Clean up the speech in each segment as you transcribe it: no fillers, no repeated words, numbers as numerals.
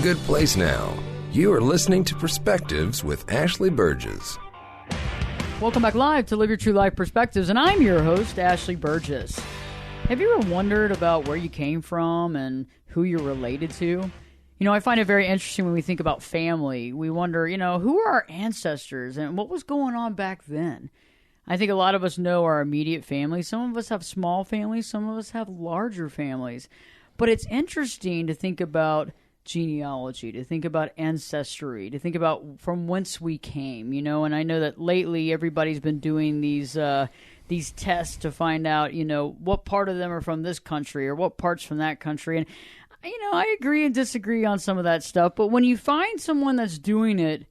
good place now. You are listening to Perspectives with Ashley Burgess. Welcome back live to Live Your True Life Perspectives, and I'm your host, Ashley Burgess. Have you ever wondered about where you came from and who you're related to? You know, I find it very interesting when we think about family. We wonder, who are our ancestors and what was going on back then? I think a lot of us know our immediate family. Some of us have small families. Some of us have larger families. But it's interesting to think about genealogy, to think about ancestry, to think about from whence we came, and I know that lately everybody's been doing these tests to find out, what part of them are from this country or what parts from that country. And, I agree and disagree on some of that stuff. But when you find someone that's doing it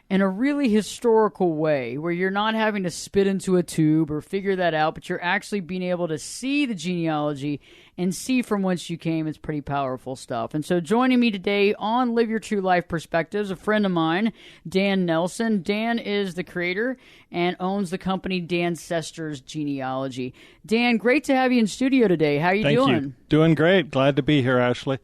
in a really historical way, where you're not having to spit into a tube or figure that out, but you're actually being able to see the genealogy and see from whence you came, it's pretty powerful stuff. And so joining me today on Live Your True Life Perspectives, a friend of mine, Dan Nelson. Dan is the creator and owns the company Ancestor's Genealogy. Dan, great to have you in studio today. How are you doing? Thank you. Doing great. Glad to be here, Ashley.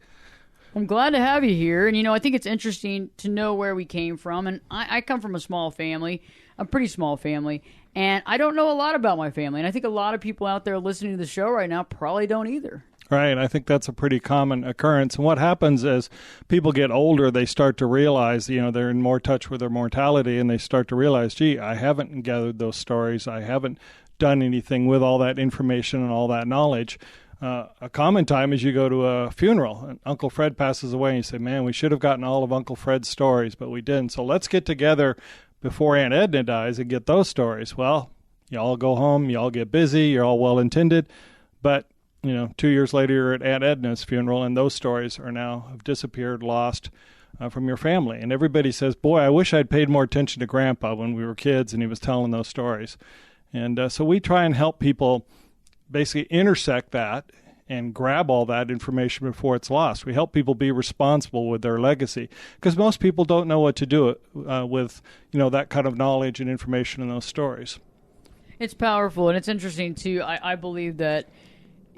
I'm glad to have you here. And, I think it's interesting to know where we came from. And I come from a small family, a pretty small family, and I don't know a lot about my family. And I think a lot of people out there listening to the show right now probably don't either. Right. I think that's a pretty common occurrence. And what happens as people get older, they start to realize, they're in more touch with their mortality, and they start to realize, gee, I haven't gathered those stories. I haven't done anything with all that information and all that knowledge. A common time is you go to a funeral and Uncle Fred passes away and you say, man, we should have gotten all of Uncle Fred's stories, but we didn't. So let's get together before Aunt Edna dies and get those stories. Well, you all go home, you all get busy, you're all well-intended, but 2 years later you're at Aunt Edna's funeral and those stories are now have disappeared, lost from your family. And everybody says, boy, I wish I'd paid more attention to Grandpa when we were kids and he was telling those stories. And so we try and help people basically intersect that and grab all that information before it's lost. We help people be responsible with their legacy because most people don't know what to do with, that kind of knowledge and information in those stories. It's powerful, and it's interesting, too. I believe that,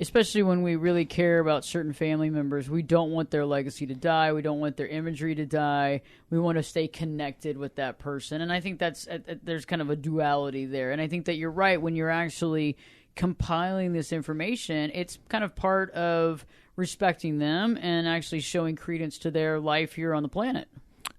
especially when we really care about certain family members, we don't want their legacy to die. We don't want their imagery to die. We want to stay connected with that person. And I think there's kind of a duality there. And I think that you're right. When you're actually compiling this information, it's kind of part of respecting them and actually showing credence to their life here on the planet.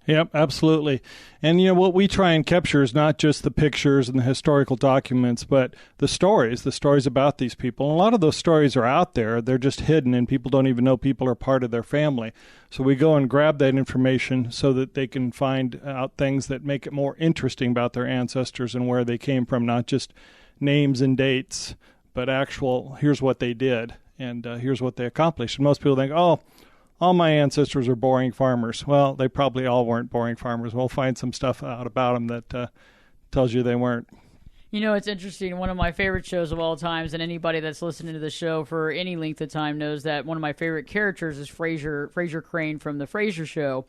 Yep, absolutely. And, what we try and capture is not just the pictures and the historical documents, but the stories about these people. And a lot of those stories are out there. They're just hidden, and people don't even know people are part of their family. So we go and grab that information so that they can find out things that make it more interesting about their ancestors and where they came from, not just names and dates, but here's what they did, and here's what they accomplished. And most people think, oh, all my ancestors are boring farmers. Well, they probably all weren't boring farmers. We'll find some stuff out about them that tells you they weren't. It's interesting. One of my favorite shows of all times, and anybody that's listening to the show for any length of time knows that one of my favorite characters is Fraser Crane from The Frasier Show.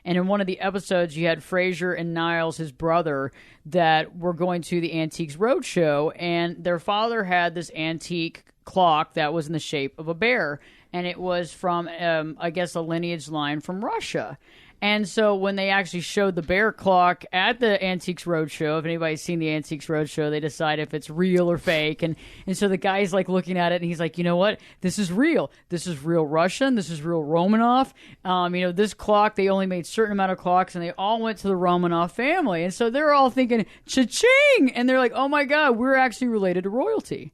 And in one of the episodes, you had Frasier and Niles, his brother, that were going to the Antiques Roadshow, and their father had this antique clock that was in the shape of a bear, and it was from, I guess, a lineage line from Russia. And so when they actually showed the bear clock at the Antiques Roadshow, if anybody's seen the Antiques Roadshow, they decide if it's real or fake. And so the guy's like looking at it and he's like, you know what? This is real. This is real Russian. This is real Romanov. This clock, they only made a certain amount of clocks and they all went to the Romanov family. And so they're all thinking, cha-ching! And they're like, oh my God, we're actually related to royalty.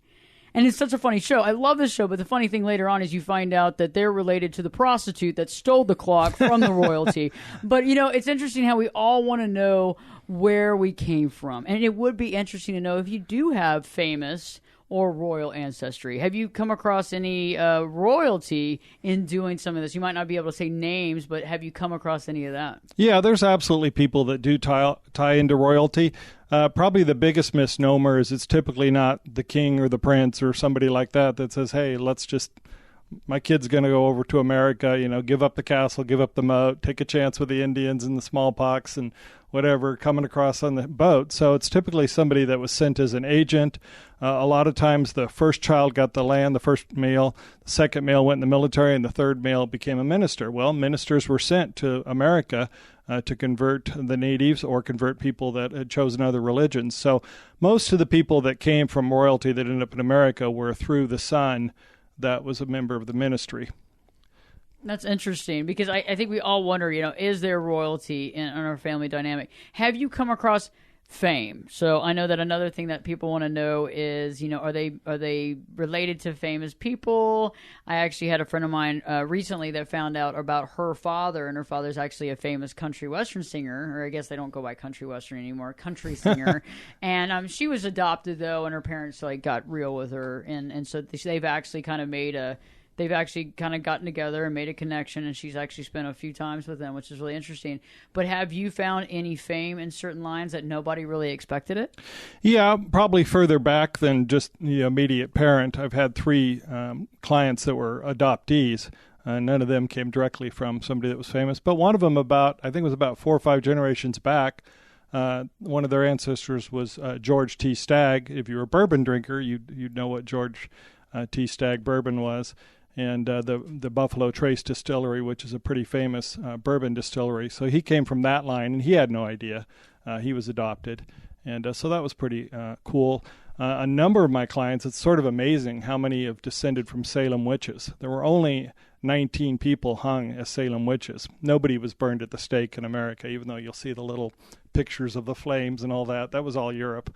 And it's such a funny show. I love this show, but the funny thing later on is you find out that they're related to the prostitute that stole the clock from the royalty. But, it's interesting how we all want to know where we came from. And it would be interesting to know if you do have famous or royal ancestry. Have you come across any royalty in doing some of this? You might not be able to say names, but have you come across any of that? Yeah, there's absolutely people that do tie into royalty. Probably the biggest misnomer is it's typically not the king or the prince or somebody like that says, hey, my kid's going to go over to America, give up the castle, give up the moat, take a chance with the Indians and the smallpox and whatever, coming across on the boat. So it's typically somebody that was sent as an agent. A lot of times the first child got the land, the first male, the second male went in the military, and the third male became a minister. Well, ministers were sent to America to convert the natives or convert people that had chosen other religions. So most of the people that came from royalty that ended up in America were through the son that was a member of the ministry. That's interesting because I think we all wonder, is there royalty in our family dynamic? Have you come across fame? So I know that another thing that people want to know is, are they related to famous people? I actually had a friend of mine recently that found out about her father, and her father's actually a famous country western singer, or I guess they don't go by country western anymore, country singer. And she was adopted though, and her parents got real with her, and so they've actually kind of gotten together and made a connection, and she's actually spent a few times with them, which is really interesting. But have you found any fame in certain lines that nobody really expected it? Yeah, probably further back than just the immediate parent. I've had 3 clients that were adoptees. None of them came directly from somebody that was famous, but one of them I think it was about 4 or 5 generations back. One of their ancestors was George T. Stagg. If you're a bourbon drinker, you'd know what George T. Stagg bourbon was. And the Buffalo Trace Distillery, which is a pretty famous bourbon distillery. So he came from that line, and he had no idea he was adopted. And so that was pretty cool. A number of my clients, it's sort of amazing how many have descended from Salem witches. There were only 19 people hung as Salem witches. Nobody was burned at the stake in America, even though you'll see the little pictures of the flames and all that. That was all Europe.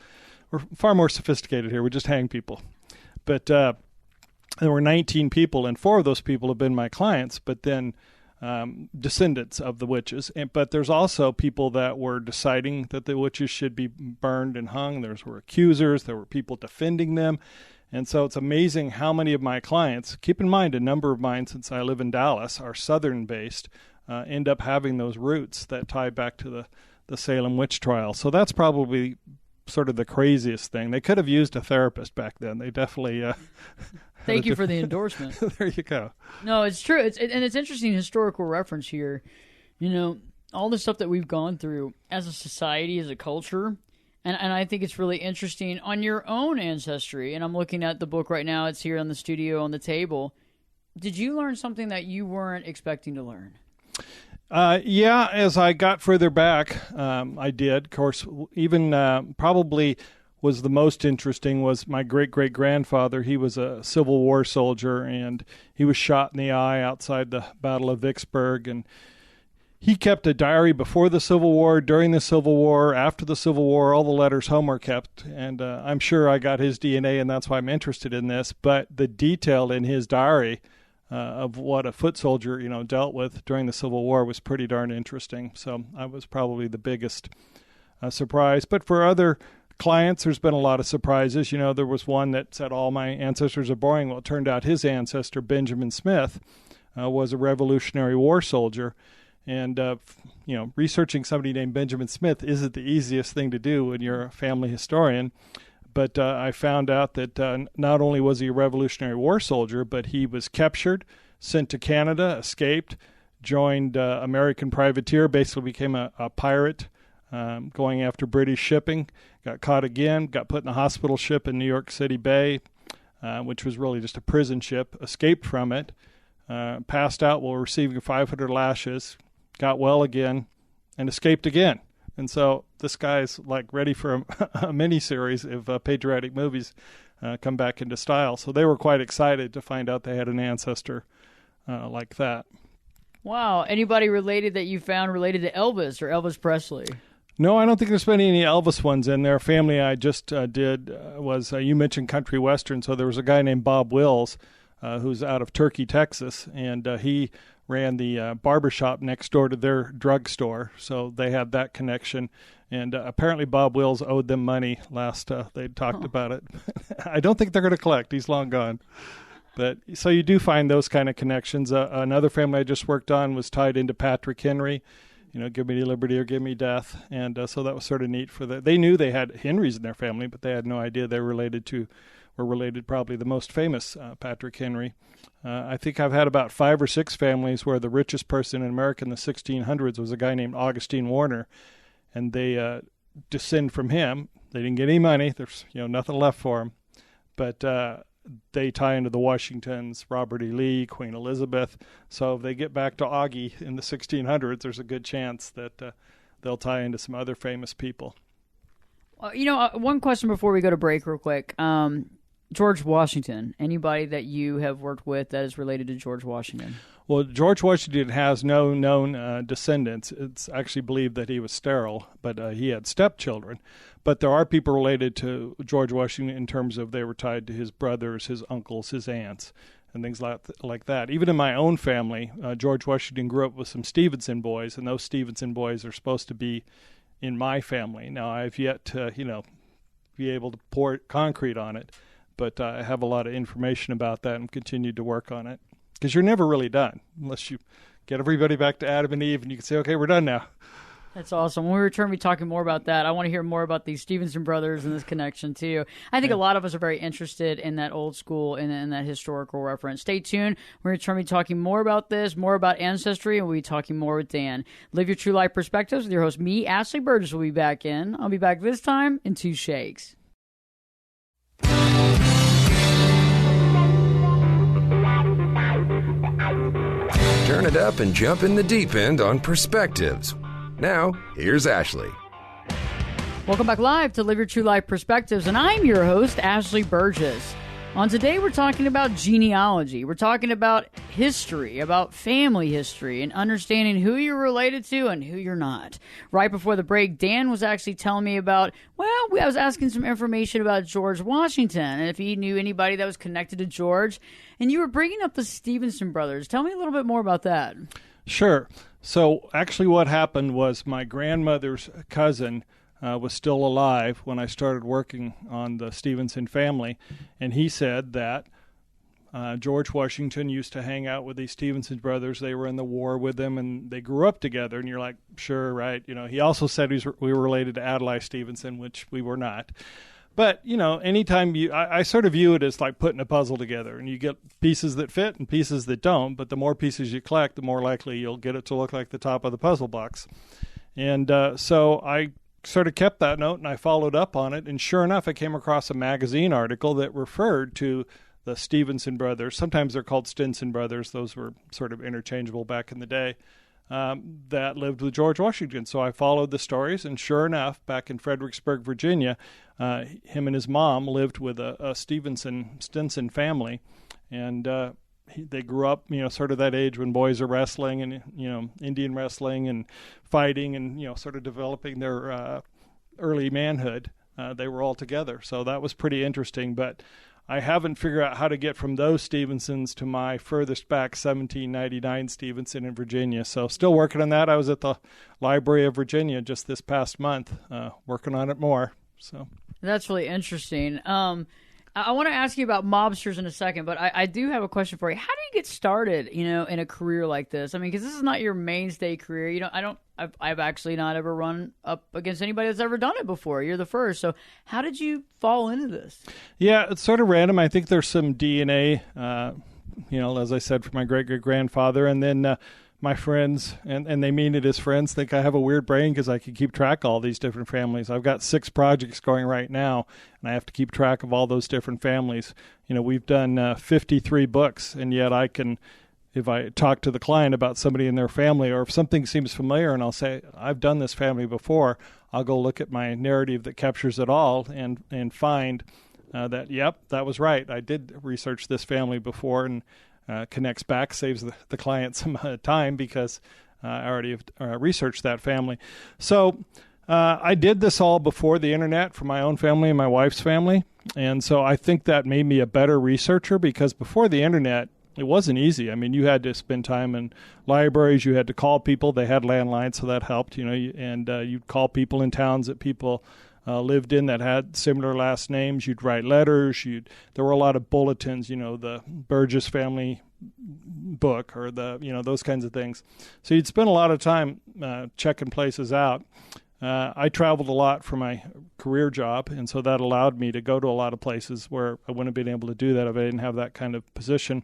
We're far more sophisticated here. We just hang people. But there were 19 people, and 4 of those people have been my clients, but then descendants of the witches. But there's also people that were deciding that the witches should be burned and hung. There were accusers. There were people defending them. And so it's amazing how many of my clients, keep in mind a number of mine since I live in Dallas, are southern-based, end up having those roots that tie back to the Salem witch trial. So that's probably sort of the craziest thing. They could have used a therapist back then. They definitely... Thank you for the endorsement. There you go. No, it's true. And it's interesting historical reference here. All the stuff that we've gone through as a society, as a culture, and I think it's really interesting on your own ancestry. And I'm looking at the book right now. It's here on the studio on the table. Did you learn something that you weren't expecting to learn? Yeah, as I got further back, I did. Of course, even probably was the most interesting was my great-great-grandfather. He was a Civil War soldier, and he was shot in the eye outside the Battle of Vicksburg. And he kept a diary before the Civil War, during the Civil War, after the Civil War. All the letters home were kept, and I'm sure I got his DNA, and that's why I'm interested in this. But the detail in his diary of what a foot soldier, dealt with during the Civil War was pretty darn interesting. So I was probably the biggest surprise. But for other clients, there's been a lot of surprises. There was one that said all my ancestors are boring. Well, it turned out his ancestor, Benjamin Smith, was a Revolutionary War soldier. And, researching somebody named Benjamin Smith isn't the easiest thing to do when you're a family historian. But I found out that not only was he a Revolutionary War soldier, but he was captured, sent to Canada, escaped, joined American privateer, basically became a pirate, going after British shipping, got caught again, got put in a hospital ship in New York City Bay, which was really just a prison ship, escaped from it, passed out while receiving 500 lashes, got well again, and escaped again. And so this guy's ready for a mini-series if patriotic movies come back into style. So they were quite excited to find out they had an ancestor like that. Wow. Anybody related that you found related to Elvis or Elvis Presley? No, I don't think there's been any Elvis ones in there. Family I just did was, you mentioned country western, so there was a guy named Bob Wills who's out of Turkey, Texas, and he ran the barbershop next door to their drugstore, so they had that connection. And apparently Bob Wills owed them money last they talked about it. I don't think they're going to collect. He's long gone. But so you do find those kind of connections. Another family I just worked on was tied into Patrick Henry. Give me liberty or give me death. And so that was sort of neat for that. They knew they had Henrys in their family, but they had no idea they were related probably the most famous Patrick Henry. I think I've had about 5 or 6 families where the richest person in America in the 1600s was a guy named Augustine Warner. and they descend from him. They didn't get any money. There's nothing left for them, but they tie into the Washingtons, Robert E. Lee, Queen Elizabeth. So if they get back to Augie in the 1600s, there's a good chance that they'll tie into some other famous people. One question before we go to break real quick. George Washington, anybody that you have worked with that is related to George Washington? Well, George Washington has no known descendants. It's actually believed that he was sterile, but he had stepchildren. But there are people related to George Washington in terms of they were tied to his brothers, his uncles, his aunts, and things like that. Even in my own family, George Washington grew up with some Stevenson boys, and those Stevenson boys are supposed to be in my family. Now, I've yet to, be able to pour concrete on it, but I have a lot of information about that and continued to work on it. Because you're never really done unless you get everybody back to Adam and Eve and you can say, okay, we're done now. That's awesome. When we return, we'll be talking more about that. I want to hear more about these Stevenson brothers and this connection, too. I think a lot of us are very interested in that old school and that historical reference. Stay tuned. We're going to be talking more about this, more about ancestry, and we'll be talking more with Dan. Live Your True Life Perspectives with your host, me, Ashley Burgess, will be back in. I'll be back this time in 2 shakes. Turn it up and jump in the deep end on Perspectives. Now, here's Ashley. Welcome back live to Live Your True Life Perspectives, and I'm your host, Ashley Burgess. On today, we're talking about genealogy. We're talking about history, about family history, and understanding who you're related to and who you're not. Right before the break, Dan was actually telling me about, I was asking some information about George Washington, and if he knew anybody that was connected to George, and you were bringing up the Stevenson brothers. Tell me a little bit more about that. Sure. So actually what happened was my grandmother's cousin was still alive when I started working on the Stevenson family, and he said that George Washington used to hang out with these Stevenson brothers. They were in the war with them, and they grew up together, and you're like, sure, right. He also said we were related to Adlai Stevenson, which we were not. But, anytime I sort of view it as like putting a puzzle together, and you get pieces that fit and pieces that don't, but the more pieces you collect, the more likely you'll get it to look like the top of the puzzle box. And so I sort of kept that note, and I followed up on it, and sure enough, I came across a magazine article that referred to the Stevenson brothers. Sometimes they're called Stinson brothers. Those were sort of interchangeable back in the day. That lived with George Washington. So I followed the stories, and sure enough, back in Fredericksburg, Virginia, him and his mom lived with a Stinson family, and they grew up, sort of that age when boys are wrestling and, Indian wrestling and fighting and, sort of developing their early manhood. They were all together. So that was pretty interesting, but I haven't figured out how to get from those Stevensons to my furthest back 1799 Stevenson in Virginia. So still working on that. I was at the Library of Virginia just this past month, working on it more. So that's really interesting. I want to ask you about mobsters in a second, but I do have a question for you. How do you get started, in a career like this? I mean, because this is not your mainstay career. I've actually not ever run up against anybody that's ever done it before. You're the first. So how did you fall into this? Yeah, it's sort of random. I think there's some DNA, as I said, from my great-great-grandfather, and then my friends, and they mean it as friends, think I have a weird brain because I can keep track of all these different families. I've got 6 projects going right now, and I have to keep track of all those different families. We've done 53 books, and yet I can, if I talk to the client about somebody in their family, or if something seems familiar and I'll say, I've done this family before, I'll go look at my narrative that captures it all and find that, yep, that was right. I did research this family before, and connects back, saves the client some time because I already have researched that family. So I did this all before the internet for my own family and my wife's family. And so I think that made me a better researcher, because before the internet, it wasn't easy. I mean, you had to spend time in libraries. You had to call people. They had landlines, so that helped, and you'd call people in towns that people lived in that had similar last names. You'd write letters. There were a lot of bulletins, the Burgess family book, or those kinds of things. So you'd spend a lot of time checking places out. I traveled a lot for my career job, and so that allowed me to go to a lot of places where I wouldn't have been able to do that if I didn't have that kind of position.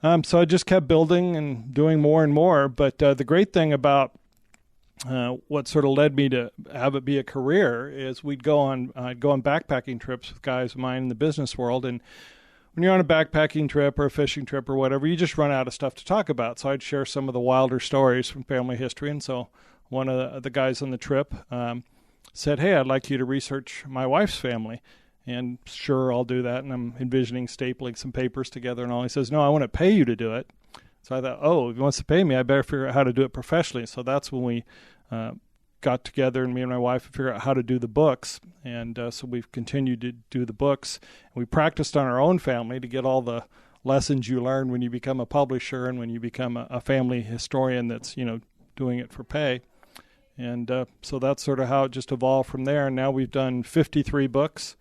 So I just kept building and doing more and more. But the great thing about what sort of led me to have it be a career is I'd go on backpacking trips with guys of mine in the business world. And when you're on a backpacking trip or a fishing trip or whatever, you just run out of stuff to talk about. So I'd share some of the wilder stories from family history. And so one of the guys on the trip said, "Hey, I'd like you to research my wife's family." And sure, I'll do that. And I'm envisioning stapling some papers together and all. He says, "No, I want to pay you to do it." So I thought, oh, if he wants to pay me, I better figure out how to do it professionally. So that's when we got together, and me and my wife figured out how to do the books. And so we've continued to do the books. And we practiced on our own family to get all the lessons you learn when you become a publisher and when you become a family historian that's, doing it for pay. And so that's sort of how it just evolved from there. And now we've done 53 books.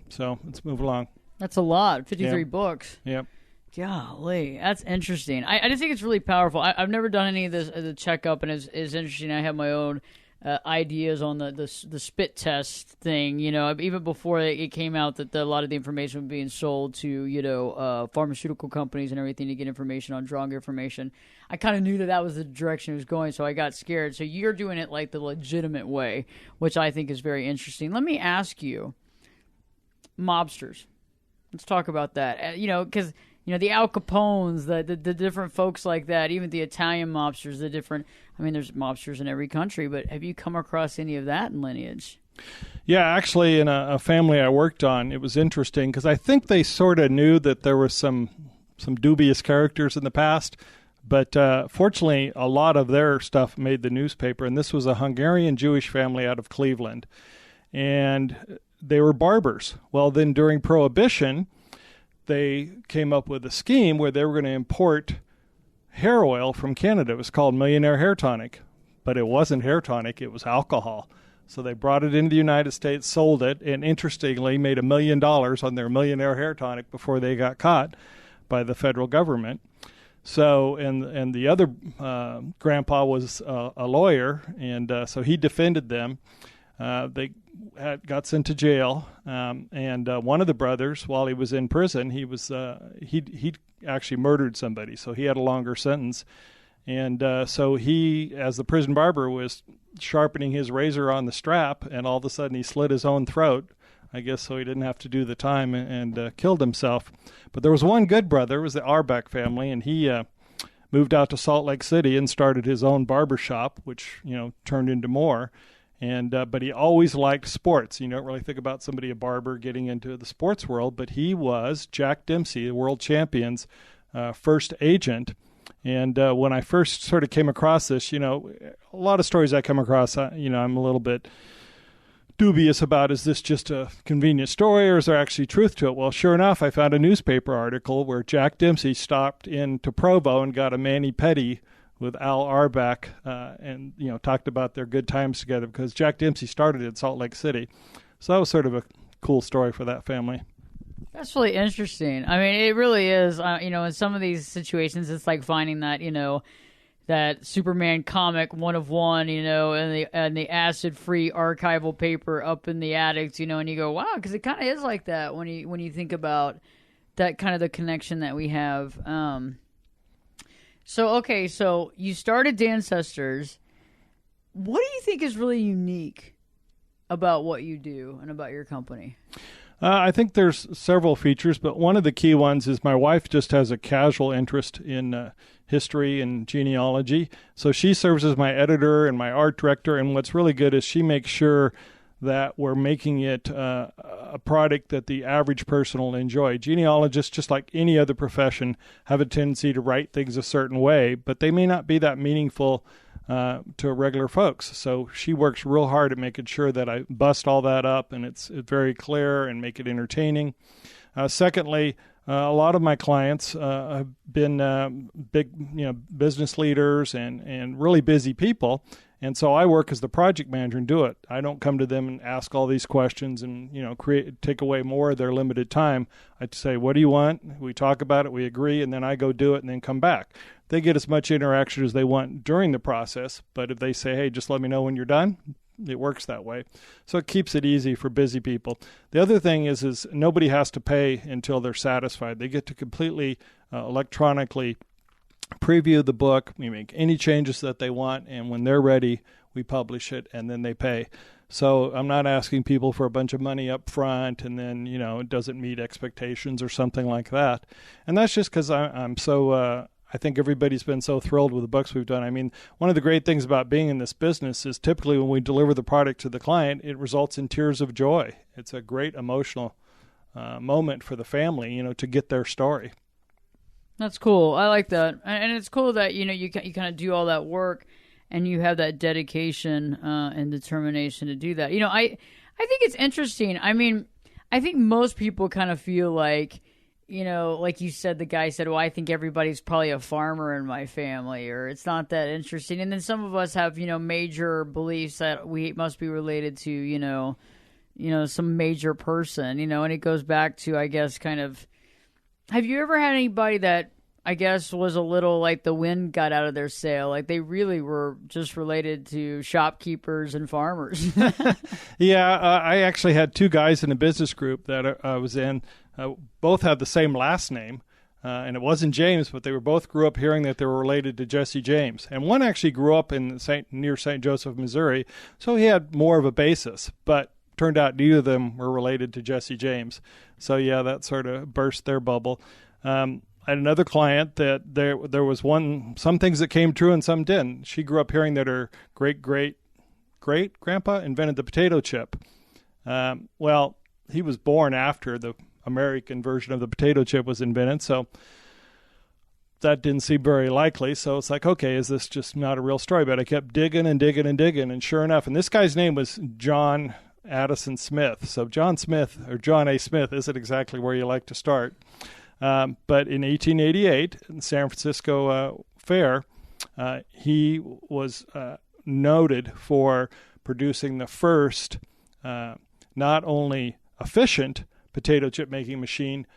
So let's move along. That's a lot, 53 books. Yep. Golly, that's interesting. I just think it's really powerful. I've never done any of this the checkup, and it's interesting. I have my own ideas on the spit test thing. Even before it came out that a lot of the information was being sold to pharmaceutical companies and everything to get information on drug information. I kind of knew that was the direction it was going, so I got scared. So you're doing it like the legitimate way, which I think is very interesting. Let me ask you, mobsters. Let's talk about that. Because the Al Capones, the different folks like that, even the Italian mobsters, there's mobsters in every country, but have you come across any of that in lineage? Yeah, actually, in a family I worked on, it was interesting because I think they sort of knew that there were some dubious characters in the past, but fortunately, a lot of their stuff made the newspaper, and this was a Hungarian Jewish family out of Cleveland, and they were barbers. Well, then during Prohibition, they came up with a scheme where they were going to import hair oil from Canada. It was called Millionaire Hair Tonic, but it wasn't hair tonic, it was alcohol. So they brought it into the United States, sold it, and interestingly made $1 million on their Millionaire Hair Tonic before they got caught by the federal government. So, and the other grandpa was a lawyer, and so he defended them. They got sent to jail, and one of the brothers, while he was in prison, he actually murdered somebody, so he had a longer sentence. And so he, as the prison barber, was sharpening his razor on the strap, and all of a sudden he slit his own throat, I guess so he didn't have to do the time, and killed himself. But there was one good brother, it was the Arbeck family, and he moved out to Salt Lake City and started his own barber shop, which turned into more. And but he always liked sports. You don't really think about somebody, a barber, getting into the sports world, but he was Jack Dempsey, the world champion's first agent. And when I first sort of came across this, a lot of stories I come across, I'm a little bit dubious about, is this just a convenient story or is there actually truth to it? Well, sure enough, I found a newspaper article where Jack Dempsey stopped into Provo and got a mani-pedi with Al Arbeck, and talked about their good times together because Jack Dempsey started in Salt Lake City. So that was sort of a cool story for that family. That's really interesting. I mean, it really is. In some of these situations, it's like finding that that Superman comic 1 of 1, and the acid-free archival paper up in the attic, and you go, wow, because it kind of is like that when you think about that kind of the connection that we have. So you started Ancestors. What do you think is really unique about what you do and about your company? I think there's several features, but one of the key ones is my wife just has a casual interest in history and genealogy. So she serves as my editor and my art director, and what's really good is she makes sure that we're making it a product that the average person will enjoy. Genealogists, just like any other profession, have a tendency to write things a certain way, but they may not be that meaningful to regular folks. So she works real hard at making sure that I bust all that up and it's very clear and make it entertaining. Secondly, a lot of my clients have been big, business leaders and really busy people. And so I work as the project manager and do it. I don't come to them and ask all these questions and, take away more of their limited time. I say, what do you want? We talk about it, we agree, and then I go do it and then come back. They get as much interaction as they want during the process, but if they say, hey, just let me know when you're done, it works that way. So it keeps it easy for busy people. The other thing is nobody has to pay until they're satisfied. They get to completely electronically preview the book, we make any changes that they want, and when they're ready, we publish it, and then they pay. So I'm not asking people for a bunch of money up front, and then, it doesn't meet expectations or something like that. And that's just because I'm so... I think everybody's been so thrilled with the books we've done. I mean, one of the great things about being in this business is typically when we deliver the product to the client, it results in tears of joy. It's a great emotional moment for the family, to get their story. That's cool. I like that. And it's cool that, you kind of do all that work and you have that dedication and determination to do that. I think it's interesting. I mean, I think most people kind of feel like, like you said, the guy said, well, I think everybody's probably a farmer in my family, or it's not that interesting. And then some of us have, major beliefs that we must be related to, some major person, and it goes back to, I guess, kind of, have you ever had anybody that, I guess, was a little like the wind got out of their sail? Like they really were just related to shopkeepers and farmers. Yeah, I actually had two guys in a business group that I was in. Both had the same last name, and it wasn't James, but they both grew up hearing that they were related to Jesse James. And one actually grew up in near St. Joseph, Missouri, so he had more of a basis. But turned out neither of them were related to Jesse James. So yeah, that sort of burst their bubble. I had another client that there was some things that came true and some didn't. She grew up hearing that her great-great-great-grandpa invented the potato chip. Well, he was born after the American version of the potato chip was invented, so that didn't seem very likely. So it's like, okay, is this just not a real story? But I kept digging and digging and digging, and sure enough, and this guy's name was John Addison Smith. So John Smith, or John A. Smith, isn't exactly where you like to start. But in 1888, in the San Francisco Fair, he was noted for producing the first not only efficient potato chip making machine,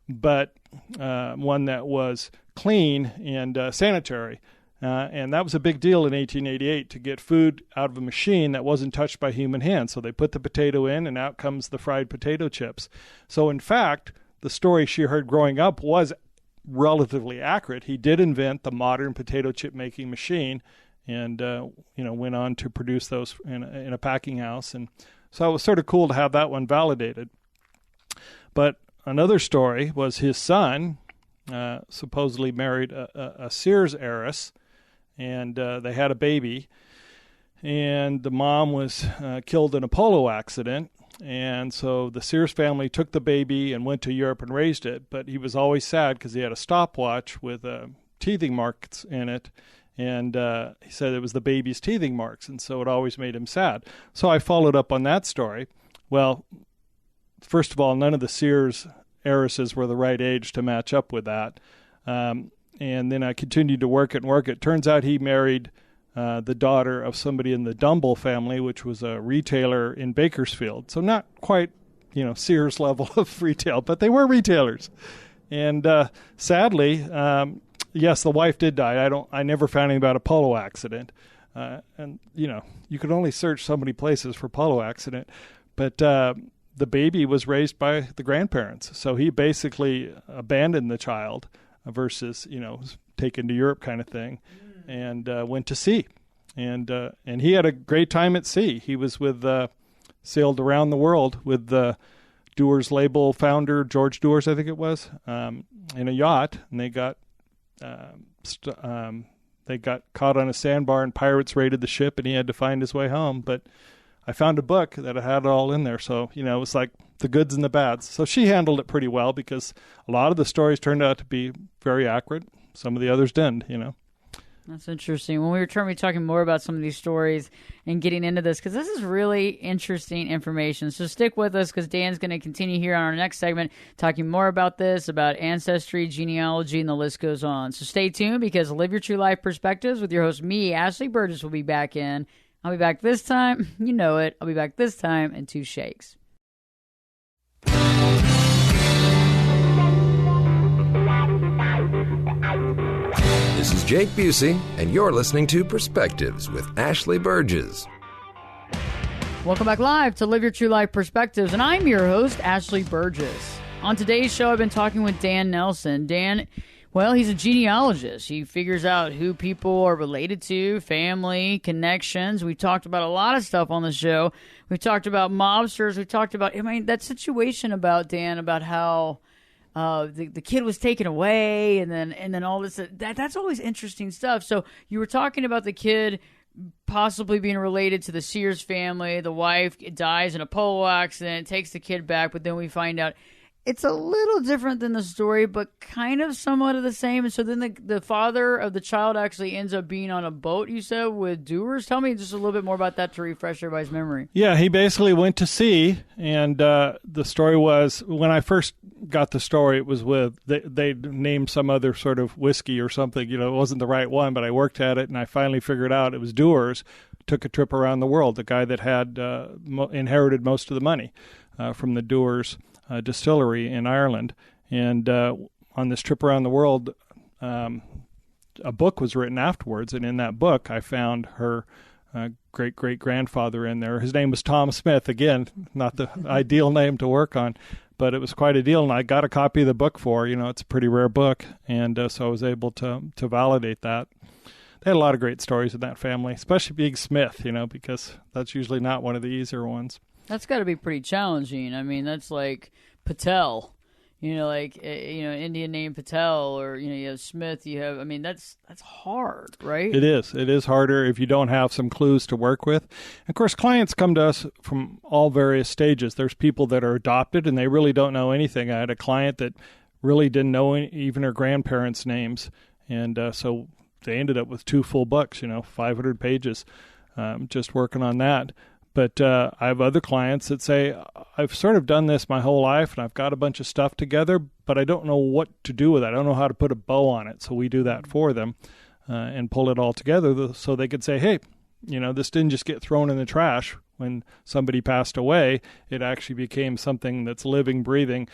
but one that was clean and sanitary. And that was a big deal in 1888 to get food out of a machine that wasn't touched by human hands. So they put the potato in, and out comes the fried potato chips. So in fact, the story she heard growing up was relatively accurate. He did invent the modern potato chip making machine, and went on to produce those in a packing house. And so it was sort of cool to have that one validated. But another story was his son supposedly married a Sears heiress, and they had a baby, and the mom was killed in a polo accident. And so the Sears family took the baby and went to Europe and raised it. But he was always sad because he had a stopwatch with teething marks in it. And he said it was the baby's teething marks. And so it always made him sad. So I followed up on that story. Well, first of all, none of the Sears heiresses were the right age to match up with that. And then I continued to work it and work it. Turns out he married the daughter of somebody in the Dumble family, which was a retailer in Bakersfield. So not quite, Sears level of retail, but they were retailers. And sadly, yes, the wife did die. I never found anything about a polo accident. And you could only search so many places for polo accident. But the baby was raised by the grandparents. So he basically abandoned the child versus, taken to Europe kind of thing. And went to sea, and he had a great time at sea. He was sailed around the world with the Dewar's label founder George Dewar's, I think it was, in a yacht, and they got caught on a sandbar, and pirates raided the ship, and he had to find his way home. But I found a book that had it all in there, so it was like the goods and the bads. So she handled it pretty well because a lot of the stories turned out to be very accurate. Some of the others didn't. That's interesting. When we were talking more about some of these stories and getting into this, because this is really interesting information. So stick with us, because Dan's going to continue here on our next segment talking more about this, about ancestry, genealogy, and the list goes on. So stay tuned, because Live Your True Life Perspectives with your host, me, Ashley Burgess, will be back in. I'll be back this time. You know it. I'll be back this time in 2 shakes. This is Jake Busey, and you're listening to Perspectives with Ashley Burgess. Welcome back live to Live Your True Life Perspectives, and I'm your host, Ashley Burgess. On today's show, I've been talking with Dan Nelson. Dan, Well, he's a genealogist. He figures out who people are related to, family, connections. We talked about a lot of stuff on the show. We talked about mobsters. We talked about, that situation about, Dan, about how the kid was taken away and then all this. That's always interesting stuff. So you were talking about the kid possibly being related to the Sears family. The wife dies in a polo accident, takes the kid back, but then we find out it's a little different than the story, but kind of somewhat of the same. And so then the father of the child actually ends up being on a boat, you said, with doers. Tell me just a little bit more about that to refresh everybody's memory. Yeah, he basically went to sea, and the story was, when I first got the story, it was with, they named some other sort of whiskey or something. It wasn't the right one, but I worked at it, and I finally figured out it was Doers. Took a trip around the world, the guy that had inherited most of the money from the Doers distillery in Ireland. And on this trip around the world, a book was written afterwards, and in that book I found her great-great-grandfather in there. His name was Tom Smith. Again, not the ideal name to work on, but it was quite a deal, and I got a copy of the book for her. It's a pretty rare book, and so I was able to validate that. They had a lot of great stories in that family, especially being Smith, because that's usually not one of the easier ones. That's got to be pretty challenging. That's like Patel, Indian name Patel, or, you have Smith, you have, that's hard, right? It is. It is harder if you don't have some clues to work with. Of course, clients come to us from all various stages. There's people that are adopted and they really don't know anything. I had a client that really didn't know even her grandparents' names. And so they ended up with 2 full books, 500 pages, just working on that. But I have other clients that say, I've sort of done this my whole life, and I've got a bunch of stuff together, but I don't know what to do with it. I don't know how to put a bow on it. So we do that for them and pull it all together so they could say, hey, this didn't just get thrown in the trash when somebody passed away. It actually became something that's living, breathing,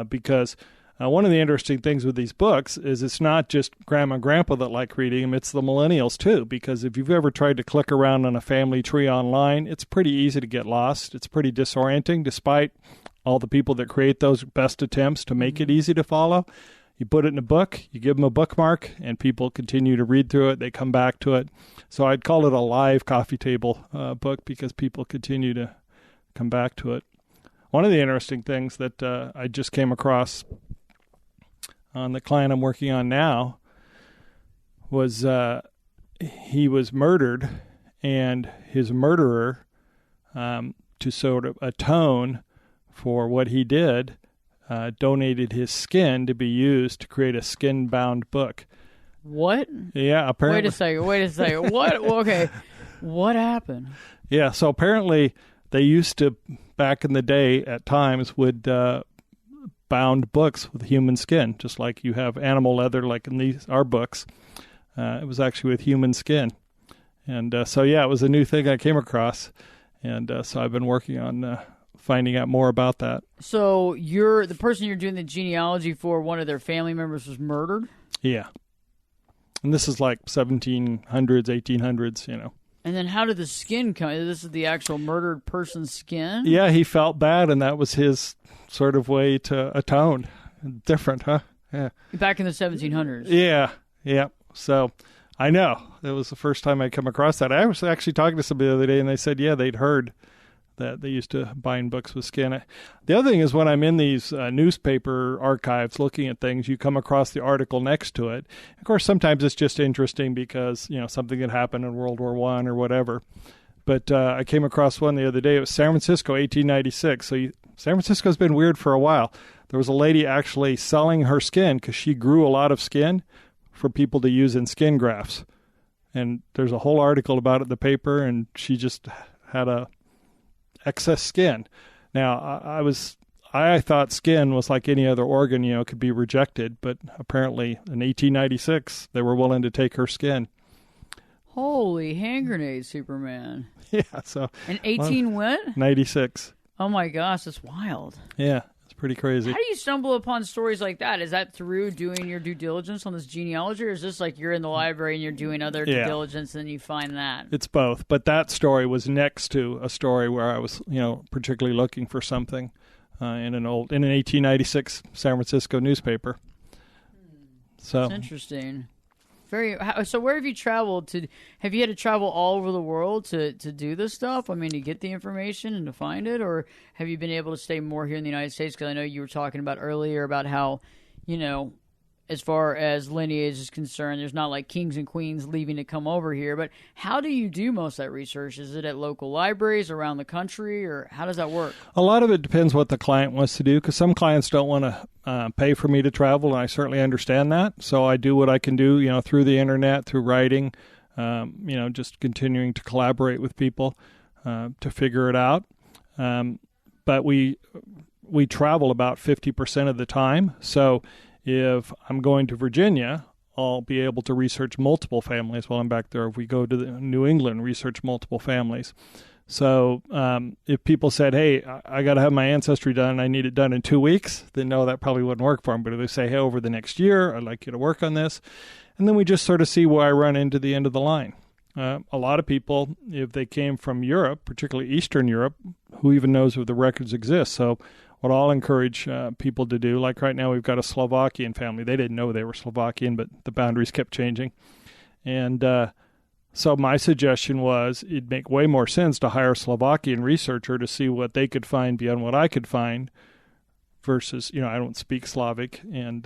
because one of the interesting things with these books is it's not just grandma and grandpa that like reading them, it's the millennials too, because if you've ever tried to click around on a family tree online, it's pretty easy to get lost. It's pretty disorienting, despite all the people that create those best attempts to make it easy to follow. You put it in a book, you give them a bookmark, and people continue to read through it. They come back to it. So I'd call it a live coffee table book because people continue to come back to it. One of the interesting things that I just came across on the client I'm working on now was he was murdered, and his murderer, to sort of atone for what he did, donated his skin to be used to create a skin-bound book. What? Yeah, apparently. Wait a second. What? Okay. What happened? Yeah, so apparently they used to, back in the day, at times, would bound books with human skin, just like you have animal leather, like in our books. It was actually with human skin. And so, yeah, it was a new thing I came across. And so I've been working on finding out more about that. So the person you're doing the genealogy for, one of their family members was murdered? Yeah. And this is like 1700s, 1800s, And then how did the skin come? This is the actual murdered person's skin? Yeah, he felt bad, and that was his sort of way to atone. Different, huh? Yeah. Back in the 1700s. Yeah. So I know. It was the first time I come across that. I was actually talking to somebody the other day, and they said, yeah, they'd heard that they used to bind books with skin. The other thing is when I'm in these newspaper archives looking at things, you come across the article next to it. Of course, sometimes it's just interesting because, something that happened in World War I or whatever. But I came across one the other day. It was San Francisco, 1896. So San Francisco's been weird for a while. There was a lady actually selling her skin because she grew a lot of skin for people to use in skin grafts. And there's a whole article about it in the paper, and she just had a excess skin. Now, I thought skin was like any other organ, could be rejected, but apparently in 1896, they were willing to take her skin. Holy hand grenade, Superman. Yeah, so. And 18 what? 96. Oh my gosh, that's wild. Yeah, it's pretty crazy. How do you stumble upon stories like that? Is that through doing your due diligence on this genealogy, or is this like you're in the library and you're doing other due diligence and then you find that? It's both, but that story was next to a story where I was, particularly looking for something in an 1896 San Francisco newspaper. So that's interesting. So where have you traveled to? Have you had to travel all over the world to do this stuff? I mean, to get the information and to find it, or have you been able to stay more here in the United States? Because I know you were talking about earlier about how, as far as lineage is concerned, there's not like kings and queens leaving to come over here. But how do you do most of that research? Is it at local libraries around the country, or how does that work? A lot of it depends what the client wants to do, because some clients don't want to pay for me to travel, and I certainly understand that. So I do what I can do, through the internet, through writing, just continuing to collaborate with people to figure it out. But we travel about 50% of the time. So if I'm going to Virginia, I'll be able to research multiple families while I'm back there. If we go to New England, research multiple families. So if people said, hey, I got to have my ancestry done and I need it done in 2 weeks, then no, that probably wouldn't work for them. But if they say, hey, over the next year, I'd like you to work on this. And then we just sort of see where I run into the end of the line. A lot of people, if they came from Europe, particularly Eastern Europe, who even knows if the records exist? So what I'll encourage people to do, like right now we've got a Slovakian family. They didn't know they were Slovakian, but the boundaries kept changing. And so my suggestion was it'd make way more sense to hire a Slovakian researcher to see what they could find beyond what I could find versus, I don't speak Slavic, and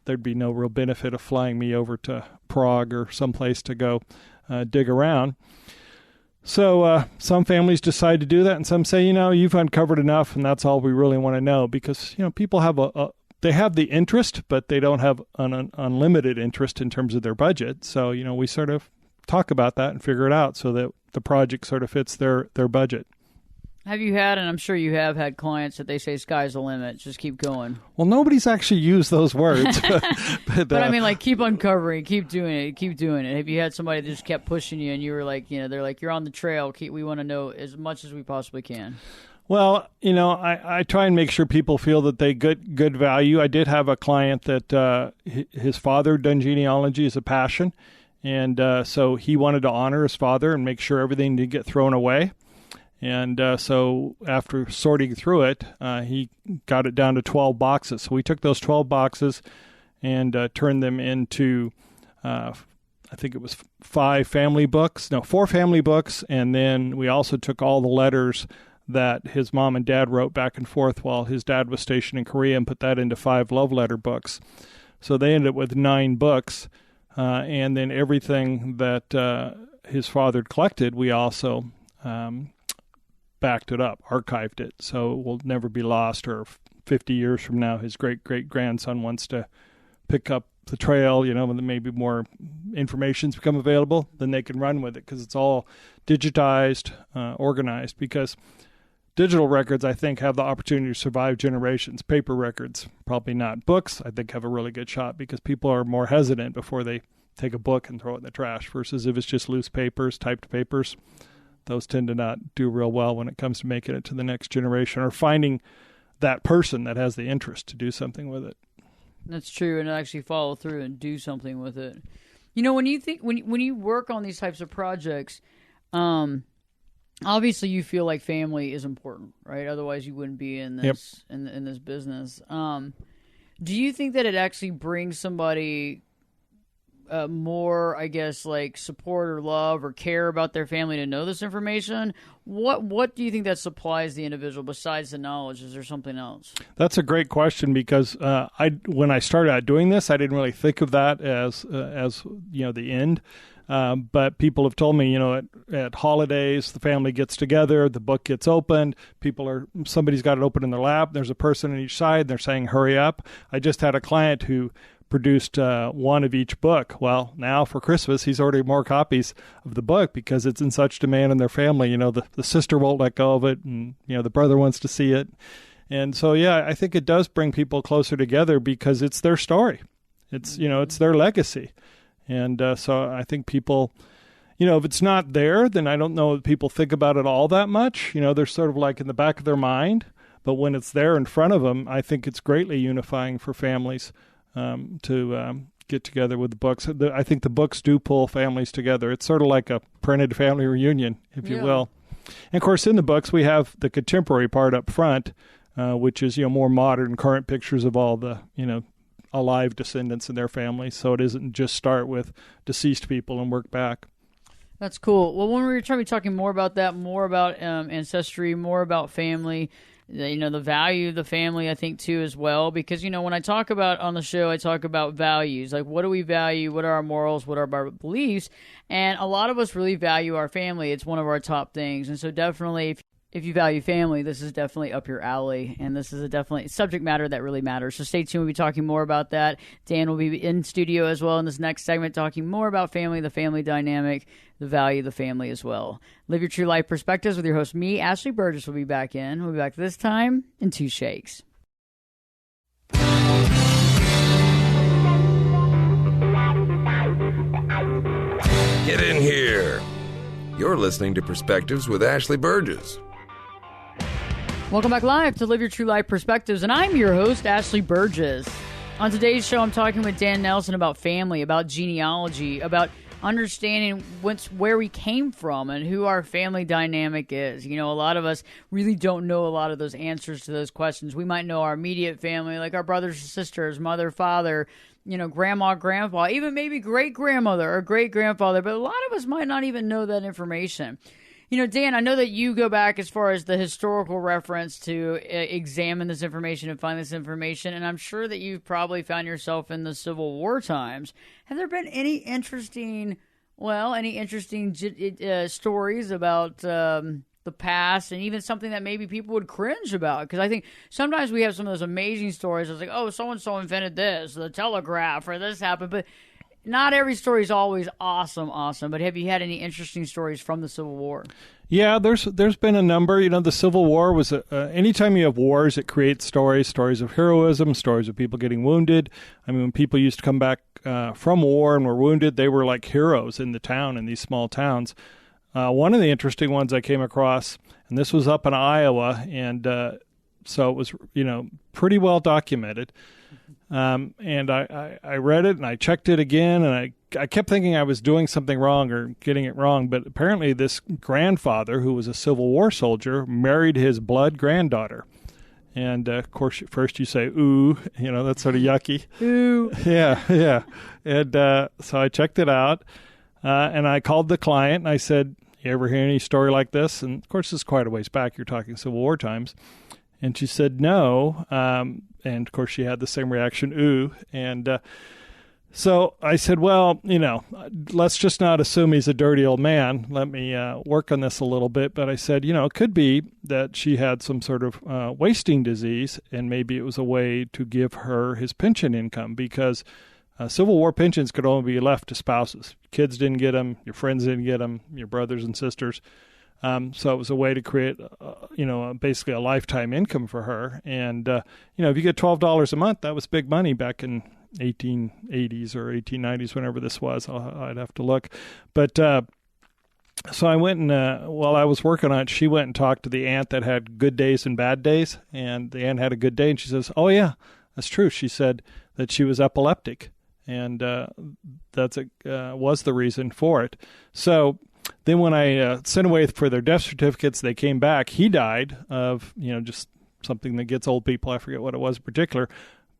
there'd be no real benefit of flying me over to Prague or someplace to go dig around. So some families decide to do that, and some say, you've uncovered enough, and that's all we really want to know, because, people have they have the interest, but they don't have an unlimited interest in terms of their budget. So, we sort of talk about that and figure it out so that the project sort of fits their budget. Have you had, and I'm sure you have had clients that they say sky's the limit, just keep going? Well, nobody's actually used those words. but I mean, like, keep uncovering, keep doing it. Have you had somebody that just kept pushing you and you were like, they're like, you're on the trail, we want to know as much as we possibly can? Well, I try and make sure people feel that they get good value. I did have a client that his father done genealogy as a passion, and so he wanted to honor his father and make sure everything didn't get thrown away. And so after sorting through it, he got it down to 12 boxes. So we took those 12 boxes and turned them into, I think it was 4 family books. And then we also took all the letters that his mom and dad wrote back and forth while his dad was stationed in Korea and put that into 5 love letter books. So they ended up with 9 books. And then everything that his father had collected, we also backed it up, archived it, so it will never be lost, or 50 years from now his great-great-grandson wants to pick up the trail, when maybe more information's become available, then they can run with it, because it's all digitized, organized, because digital records, I think, have the opportunity to survive generations. Paper records, probably not. Books, I think, have a really good shot, because people are more hesitant before they take a book and throw it in the trash, versus if it's just loose papers, typed papers. Those tend to not do real well when it comes to making it to the next generation or finding that person that has the interest to do something with it. That's true, and actually follow through and do something with it. When you think when you work on these types of projects, obviously you feel like family is important, right? Otherwise, you wouldn't be in this in this business. Do you think that it actually brings somebody more, I guess, like support or love or care about their family to know this information? What do you think that supplies the individual besides the knowledge? Is there something else? That's a great question, because when I started out doing this, I didn't really think of that as the end. But people have told me, at holidays, the family gets together, the book gets opened, somebody's got it open in their lap, there's a person on each side, and they're saying, hurry up. I just had a client who produced one of each book. Well, now for Christmas, he's ordered more copies of the book because it's in such demand in their family. The sister won't let go of it, and, the brother wants to see it. And so, yeah, I think it does bring people closer together because it's their story. It's, it's their legacy. And so I think people, if it's not there, then I don't know if people think about it all that much. They're sort of like in the back of their mind. But when it's there in front of them, I think it's greatly unifying for families to get together with the books. I think the books do pull families together. It's sort of like a printed family reunion, if you will. And, of course, in the books, we have the contemporary part up front, which is, more modern, current pictures of all the, alive descendants in their family, so it isn't just start with deceased people and work back. That's cool. Well, when we were trying to be talking more about that, more about ancestry, more about family, the value of the family, I think, too, as well. Because, when I talk about on the show, I talk about values. Like, what do we value? What are our morals? What are our beliefs? And a lot of us really value our family. It's one of our top things. And so definitely, if you value family, this is definitely up your alley, and this is a definitely subject matter that really matters. So stay tuned. We'll be talking more about that. Dan will be in studio as well in this next segment, talking more about family, the family dynamic, the value of the family as well. Live Your True Life Perspectives with your host, me, Ashley Burgess, will be back in. We'll be back this time in 2 shakes. Get in here. You're listening to Perspectives with Ashley Burgess. Welcome back live to Live Your True Life Perspectives, and I'm your host, Ashley Burgess. On today's show, I'm talking with Dan Nelson about family, about genealogy, about understanding where we came from and who our family dynamic is. A lot of us really don't know a lot of those answers to those questions. We might know our immediate family, like our brothers and sisters, mother, father, grandma, grandpa, even maybe great-grandmother or great-grandfather, but a lot of us might not even know that information. Dan, I know that you go back as far as the historical reference to examine this information and find this information, and I'm sure that you've probably found yourself in the Civil War times. Have there been any interesting stories about the past, and even something that maybe people would cringe about? Because I think sometimes we have some of those amazing stories. It's like, oh, so-and-so invented this, the telegraph, or this happened, but not every story is always awesome. But have you had any interesting stories from the Civil War? Yeah, there's been a number. The Civil War was anytime you have wars, it creates stories of heroism, stories of people getting wounded. I mean, when people used to come back from war and were wounded, they were like heroes in the town, in these small towns. One of the interesting ones I came across, and this was up in Iowa, and so it was pretty well documented. And I read it and I checked it again, and I kept thinking I was doing something wrong or getting it wrong, but apparently this grandfather, who was a Civil War soldier, married his blood granddaughter. And, of course, first you say, ooh, that's sort of yucky. Ooh. Yeah. And so I checked it out, and I called the client, and I said, you ever hear any story like this? And, of course, this is quite a ways back. You're talking Civil War times. And she said no. And, of course, she had the same reaction, ooh. And so I said, well, let's just not assume he's a dirty old man. Let me work on this a little bit. But I said, it could be that she had some sort of wasting disease, and maybe it was a way to give her his pension income, because Civil War pensions could only be left to spouses. Kids didn't get them. Your friends didn't get them. Your brothers and sisters. So it was a way to create, basically a lifetime income for her. And, if you get $12 a month, that was big money back in 1880s or 1890s, whenever this was. I'd have to look. But so I went and, while I was working on it, she went and talked to the aunt that had good days and bad days. And the aunt had a good day, and she says, oh, yeah, that's true. She said that she was epileptic, and that's was the reason for it. So then when I sent away for their death certificates, they came back. He died of, just something that gets old people. I forget what it was in particular.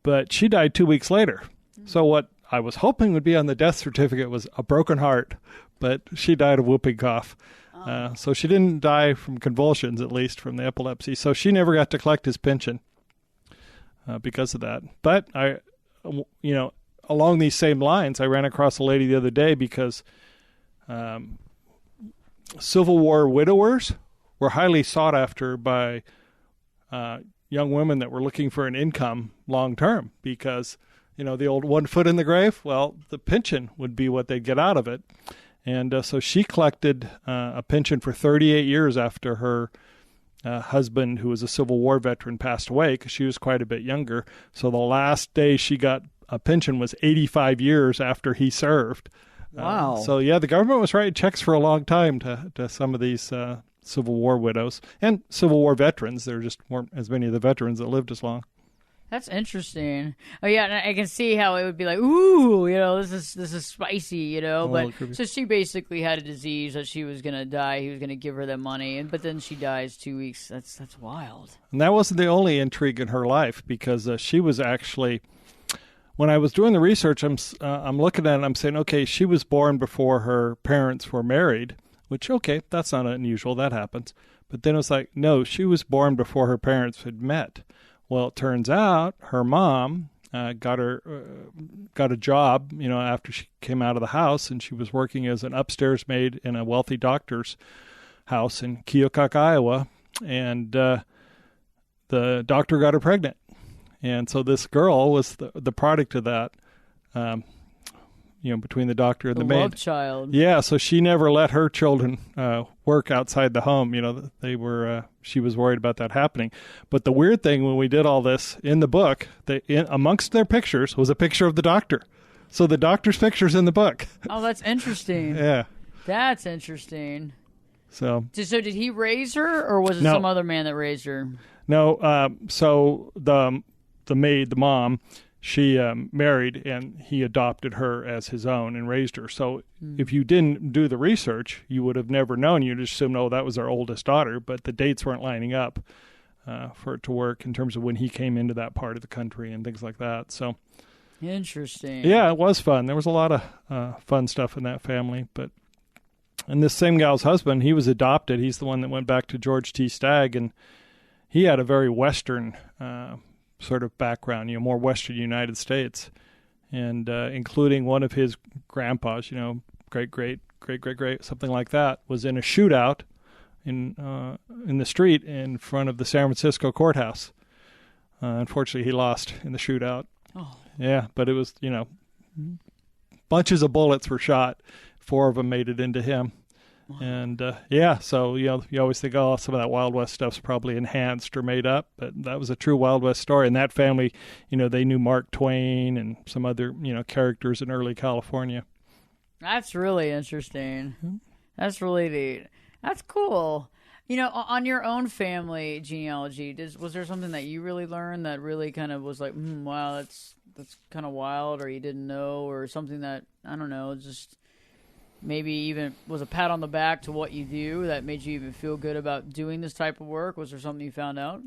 But she died 2 weeks later. Mm-hmm. So what I was hoping would be on the death certificate was a broken heart. But she died of whooping cough. Oh. So she didn't die from convulsions, at least, from the epilepsy. So she never got to collect his pension because of that. But along these same lines, I ran across a lady the other day because Civil War widowers were highly sought after by young women that were looking for an income long term, because, the old one foot in the grave, well, the pension would be what they'd get out of it. And so she collected a pension for 38 years after her husband, who was a Civil War veteran, passed away, because she was quite a bit younger. So the last day she got a pension was 85 years after he served. Wow. So, yeah, the government was writing checks for a long time to some of these Civil War widows and Civil War veterans. There just weren't as many of the veterans that lived as long. That's interesting. Oh, yeah, and I can see how it would be like, ooh, this is spicy, But so she basically had a disease that she was going to die. He was going to give her that money, but then she dies 2 weeks. That's wild. And that wasn't the only intrigue in her life, because she was actually when I was doing the research, I'm looking at it, I'm saying, okay, she was born before her parents were married, which, okay, that's not unusual. That happens. But then it was like, no, she was born before her parents had met. Well, it turns out her mom got a job, after she came out of the house, and she was working as an upstairs maid in a wealthy doctor's house in Keokuk, Iowa, and the doctor got her pregnant. And so this girl was the product of that, between the doctor and the maid. Love child. Yeah, so she never let her children work outside the home. She was worried about that happening. But the weird thing when we did all this in the book, amongst their pictures was a picture of the doctor. So the doctor's picture's in the book. Oh, that's interesting. Yeah. That's interesting. So did he raise her, or was it some other man that raised her? No, so the maid, the mom, she married, and he adopted her as his own and raised her. So if you didn't do the research, you would have never known. You'd just assume, oh, that was our oldest daughter, but the dates weren't lining up for it to work in terms of when he came into that part of the country and things like that. So interesting. Yeah, it was fun. There was a lot of fun stuff in that family. And this same gal's husband, he was adopted. He's the one that went back to George T. Stagg, and he had a very Western sort of background, more Western United States, and including one of his grandpas, great, something like that, was in a shootout in the street in front of the San Francisco courthouse. Unfortunately, he lost in the shootout. Oh. Yeah, but it was, bunches of bullets were shot. 4 of them made it into him. Wow. And, so, you always think, oh, some of that Wild West stuff's probably enhanced or made up, but that was a true Wild West story. And that family, they knew Mark Twain and some other, characters in early California. That's really interesting. Mm-hmm. That's really neat. That's cool. On your own family genealogy, was there something that you really learned that really kind of was like, wow, that's kind of wild, or you didn't know, or something that, I don't know, just maybe even was a pat on the back to what you do that made you even feel good about doing this type of work? Was there something you found out?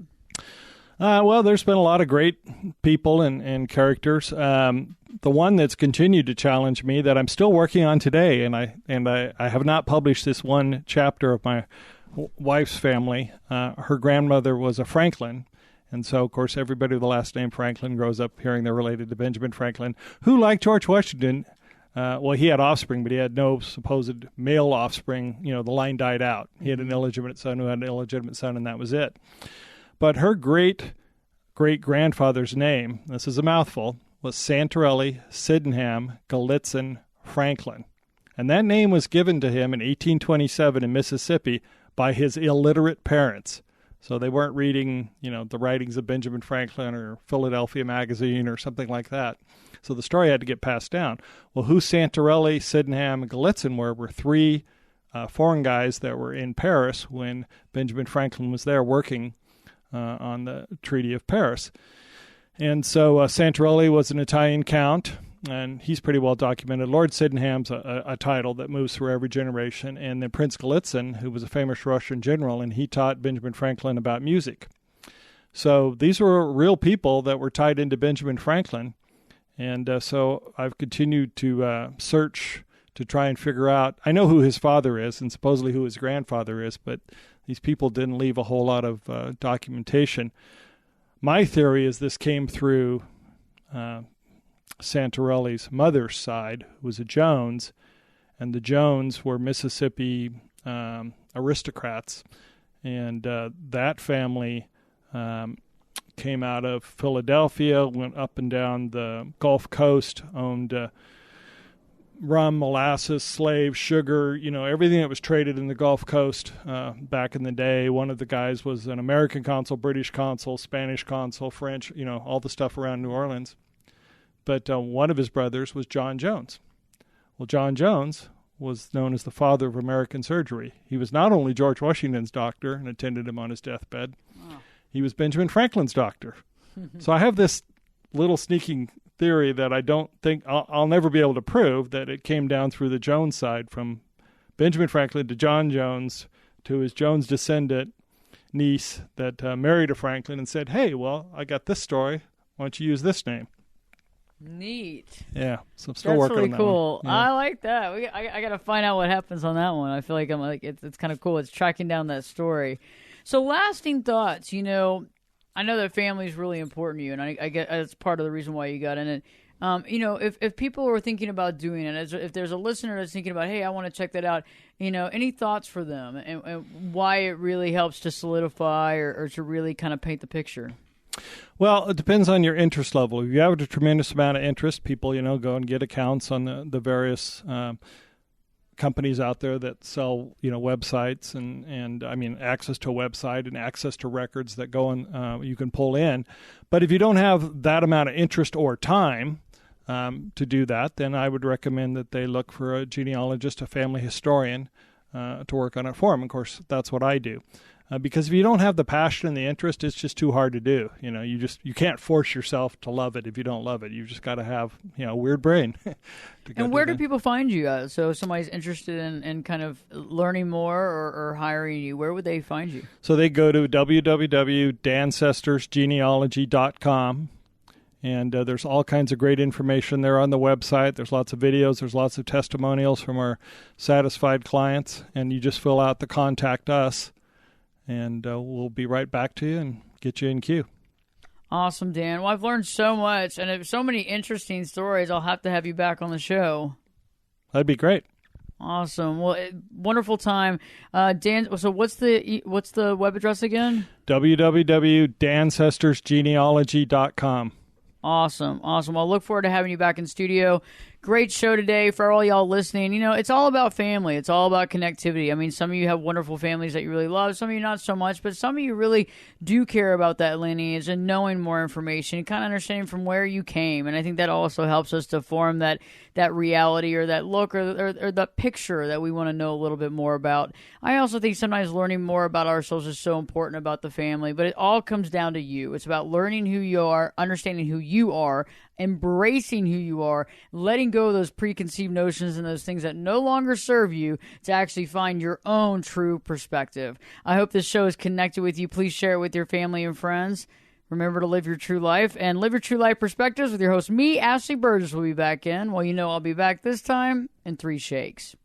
Well, there's been a lot of great people and characters. The one that's continued to challenge me that I'm still working on today, and I have not published this one chapter of my wife's family. Her grandmother was a Franklin, and so, of course, everybody with the last name Franklin grows up hearing they're related to Benjamin Franklin, who, like George Washington, he had offspring, but he had no supposed male offspring. The line died out. He had an illegitimate son who had an illegitimate son, and that was it. But her great-great-grandfather's name, this is a mouthful, was Santarelli Sydenham Gallitzin Franklin. And that name was given to him in 1827 in Mississippi by his illiterate parents. So they weren't reading, the writings of Benjamin Franklin or Philadelphia Magazine or something like that. So the story had to get passed down. Well, who Santarelli, Sydenham, and Gallitzin were 3 foreign guys that were in Paris when Benjamin Franklin was there working on the Treaty of Paris. And so Santarelli was an Italian count, and he's pretty well documented. Lord Sydenham's a title that moves through every generation. And then Prince Gallitzin, who was a famous Russian general, and he taught Benjamin Franklin about music. So these were real people that were tied into Benjamin Franklin. And so I've continued to search to try and figure out. I know who his father is and supposedly who his grandfather is, but these people didn't leave a whole lot of documentation. My theory is this came through Santarelli's mother's side, who was a Jones, and the Jones were Mississippi aristocrats. And that family came out of Philadelphia, went up and down the Gulf Coast, owned rum, molasses, slaves, sugar, everything that was traded in the Gulf Coast back in the day. One of the guys was an American consul, British consul, Spanish consul, French, all the stuff around New Orleans. But one of his brothers was John Jones. Well, John Jones was known as the father of American surgery. He was not only George Washington's doctor and attended him on his deathbed, he was Benjamin Franklin's doctor. So I have this little sneaking theory that I don't think I'll never be able to prove, that it came down through the Jones side from Benjamin Franklin to John Jones to his Jones descendant niece that married a Franklin and said, hey, well, I got this story. Why don't you use this name? Neat. Yeah, so I'm still That's working really on that cool. one. Yeah. I like that. I got to find out what happens on that one. I feel like it's kind of cool. It's tracking down that story. So, lasting thoughts. I know that family is really important to you, and I get that's part of the reason why you got in it. If people are thinking about doing it, if there's a listener that's thinking about, hey, I want to check that out, any thoughts for them and why it really helps to solidify or to really kind of paint the picture? Well, it depends on your interest level. If you have a tremendous amount of interest, people, go and get accounts on the various companies out there that sell, websites and I mean, access to a website and access to records that go and you can pull in. But if you don't have that amount of interest or time to do that, then I would recommend that they look for a genealogist, a family historian, to work on it for them. Of course, that's what I do. Because if you don't have the passion and the interest, it's just too hard to do. You can't force yourself to love it if you don't love it. You've just got to have, a weird brain. And where do people find you? So if somebody's interested in kind of learning more or hiring you, where would they find you? So they go to www.ancestorsgenealogy.com. And there's all kinds of great information there on the website. There's lots of videos. There's lots of testimonials from our satisfied clients. And you just fill out the contact us. And we'll be right back to you and get you in queue. Awesome, Dan. Well, I've learned so much, and so many interesting stories. I'll have to have you back on the show. That'd be great. Awesome. Well, wonderful time, Dan. So, what's the web address again? www.ancestorsgenealogy.com. Awesome. Well, I look forward to having you back in studio. Great show today for all y'all listening. It's all about family. It's all about connectivity. I mean, some of you have wonderful families that you really love. Some of you not so much, but some of you really do care about that lineage and knowing more information and kind of understanding from where you came. And I think that also helps us to form that reality or that look or that picture that we want to know a little bit more about. I also think sometimes learning more about ourselves is so important about the family, but it all comes down to you. It's about learning who you are, understanding who you are, embracing who you are, letting go of those preconceived notions and those things that no longer serve you to actually find your own true perspective. I hope this show is connected with you. Please share it with your family and friends. Remember to live your true life and live your true life perspectives with your host, me, Ashley Burgess, will be back in. Well, I'll be back this time in 3 shakes.